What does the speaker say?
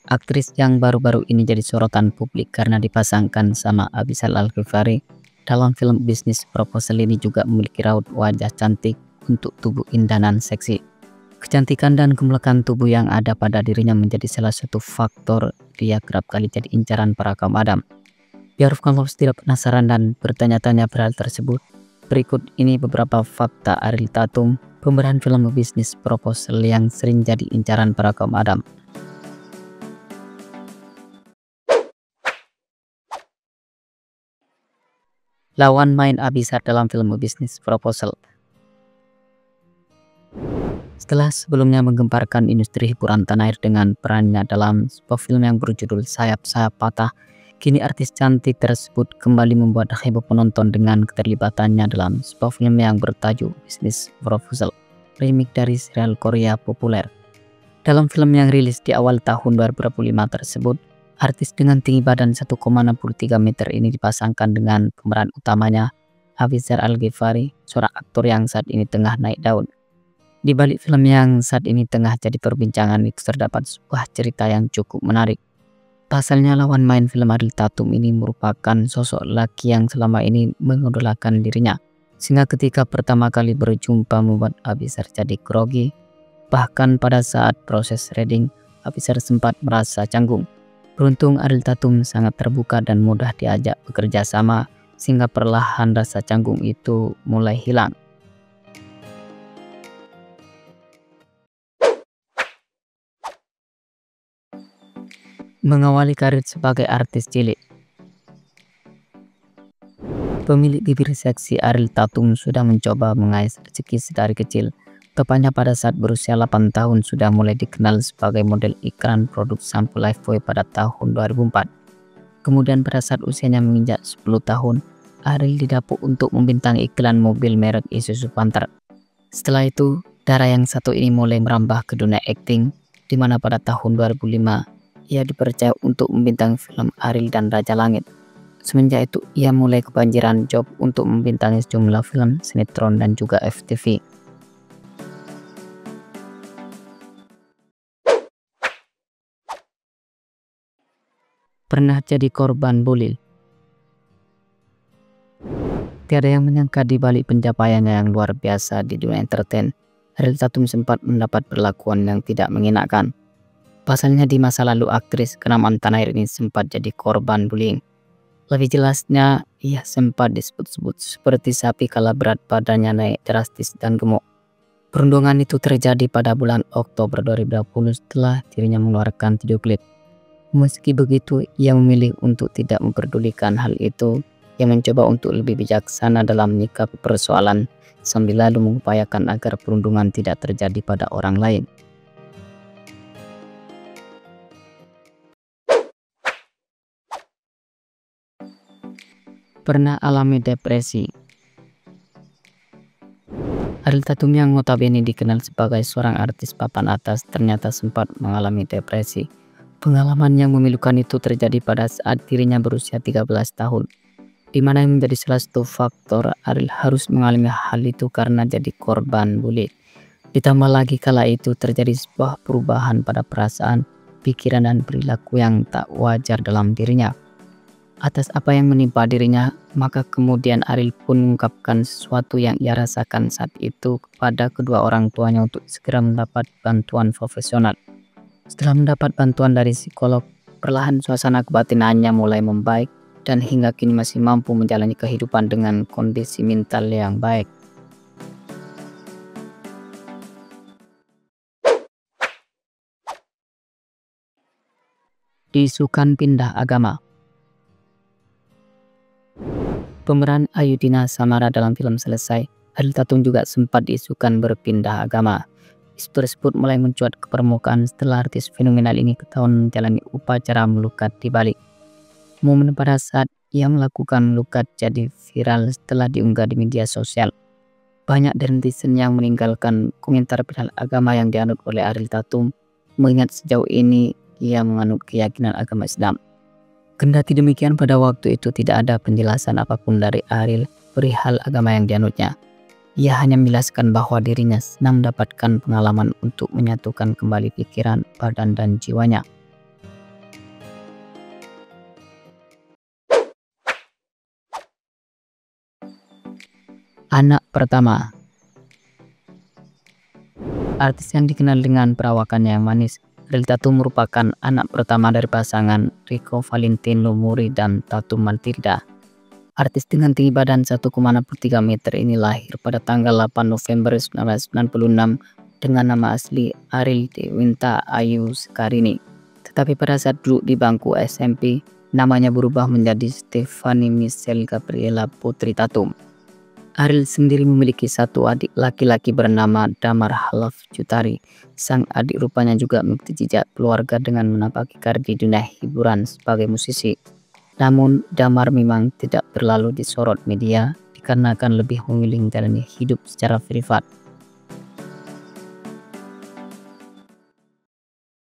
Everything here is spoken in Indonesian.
Aktris yang baru-baru ini jadi sorotan publik karena dipasangkan sama Abyssal Al-Ghifari dalam film bisnis proposal ini juga memiliki raut wajah cantik untuk tubuh indah dan seksi. Kecantikan dan gemulakan tubuh yang ada pada dirinya menjadi salah satu faktor dia kerap kali jadi incaran para kaum adam. Biar followers tidak penasaran dan bertanya-tanya perihal tersebut, berikut ini beberapa fakta Ariel Tatum, pemeran film bisnis proposal yang sering jadi incaran para kaum adam. Lawan main Abyssal dalam film bisnis proposal. Setelah sebelumnya menggemparkan industri hiburan tanah air dengan perannya dalam sebuah film yang berjudul Sayap-Sayap Patah, kini artis cantik tersebut kembali membuat heboh penonton dengan keterlibatannya dalam sebuah film yang bertajuk Bisnis Proposal, remake dari serial Korea populer. Dalam film yang rilis di awal tahun 2025 tersebut, artis dengan tinggi badan 1,63 meter ini dipasangkan dengan pemeran utamanya Abyssal Al-Ghifari, seorang aktor yang saat ini tengah naik daun. Di balik film yang saat ini tengah jadi perbincangan itu terdapat sebuah cerita yang cukup menarik. Pasalnya lawan main film Ariel Tatum ini merupakan sosok laki yang selama ini mengidolakan dirinya, sehingga ketika pertama kali berjumpa membuat Abyssal jadi grogi. Bahkan pada saat proses reading, Abyssal sempat merasa canggung. Beruntung Ariel Tatum sangat terbuka dan mudah diajak bekerja sama, sehingga perlahan rasa canggung itu mulai hilang. Mengawali karir sebagai artis cilik. Pemilik bibir seksi Ariel Tatum sudah mencoba mengais rezeki sedari kecil. Tepatnya pada saat berusia 8 tahun sudah mulai dikenal sebagai model iklan produk sampo Lifebuoy pada tahun 2004. Kemudian pada saat usianya menginjak 10 tahun, Ariel didapuk untuk membintangi iklan mobil merek Isuzu Panther. Setelah itu, darah yang satu ini mulai merambah ke dunia akting, di mana pada tahun 2005 ia dipercaya untuk membintangi film Ariel dan Raja Langit. Semenjak itu, ia mulai kebanjiran job untuk membintangi sejumlah film, sinetron, dan juga FTV. Pernah jadi korban bully. Tiada yang menyangka di balik pencapaiannya yang luar biasa di dunia entertain, Ariel Tatum sempat mendapat perlakuan yang tidak mengenakan. Pasalnya di masa lalu aktris kenamaan tanah air ini sempat jadi korban bullying. Lebih jelasnya, ia sempat disebut-sebut seperti sapi kala berat badannya naik drastis dan gemuk. Perundungan itu terjadi pada bulan Oktober 2020 setelah dirinya mengeluarkan video klip. Meski begitu, ia memilih untuk tidak memperdulikan hal itu. Ia mencoba untuk lebih bijaksana dalam menyikapi persoalan sambil lalu mengupayakan agar perundungan tidak terjadi pada orang lain. Pernah alami depresi. Ariel Tatum yang notabene dikenal sebagai seorang artis papan atas ternyata sempat mengalami depresi. Pengalaman yang memilukan itu terjadi pada saat dirinya berusia 13 tahun, di mana yang menjadi salah satu faktor Ariel harus mengalami hal itu karena jadi korban bully. Ditambah lagi kala itu terjadi sebuah perubahan pada perasaan, pikiran, dan perilaku yang tak wajar dalam dirinya. Atas apa yang menimpa dirinya, maka kemudian Ariel pun mengungkapkan sesuatu yang ia rasakan saat itu kepada kedua orang tuanya untuk segera mendapat bantuan profesional. Setelah mendapat bantuan dari psikolog, perlahan suasana kebatinannya mulai membaik dan hingga kini masih mampu menjalani kehidupan dengan kondisi mental yang baik. Diisukan pindah agama. Pemeran Ayudhya Samara dalam film Selesai, Ariel Tatum juga sempat diisukan berpindah agama. Isu tersebut mulai mencuat ke permukaan setelah artis fenomenal ini ketahuan menjalani upacara melukat di Bali. Momen pada saat ia melakukan melukat jadi viral setelah diunggah di media sosial. Banyak dari netizen yang meninggalkan komentar perihal agama yang dianut oleh Ariel Tatum, mengingat sejauh ini ia menganut keyakinan agama Islam. Kendati demikian, pada waktu itu tidak ada penjelasan apapun dari Ariel perihal agama yang dianutnya. Ia hanya menjelaskan bahwa dirinya senang mendapatkan pengalaman untuk menyatukan kembali pikiran, badan, dan jiwanya. Anak pertama. Artis yang dikenal dengan perawakannya yang manis, Ariel Tatum merupakan anak pertama dari pasangan Rico Valentino Muri dan Tatum Matilda. Artis dengan tinggi badan 1,63 meter ini lahir pada tanggal 8 November 1996 dengan nama asli Ariel Dewinta Ayu Sekarini. Tetapi pada saat duduk di bangku SMP, namanya berubah menjadi Stephanie Michelle Gabriela Putri Tatum. Ariel sendiri memiliki satu adik laki-laki bernama Damar Halaf Chutari. Sang adik rupanya juga mengikuti jejak keluarga dengan menapaki karir di dunia hiburan sebagai musisi. Namun Damar memang tidak terlalu disorot media dikarenakan lebih memilih menjalani hidup secara privat.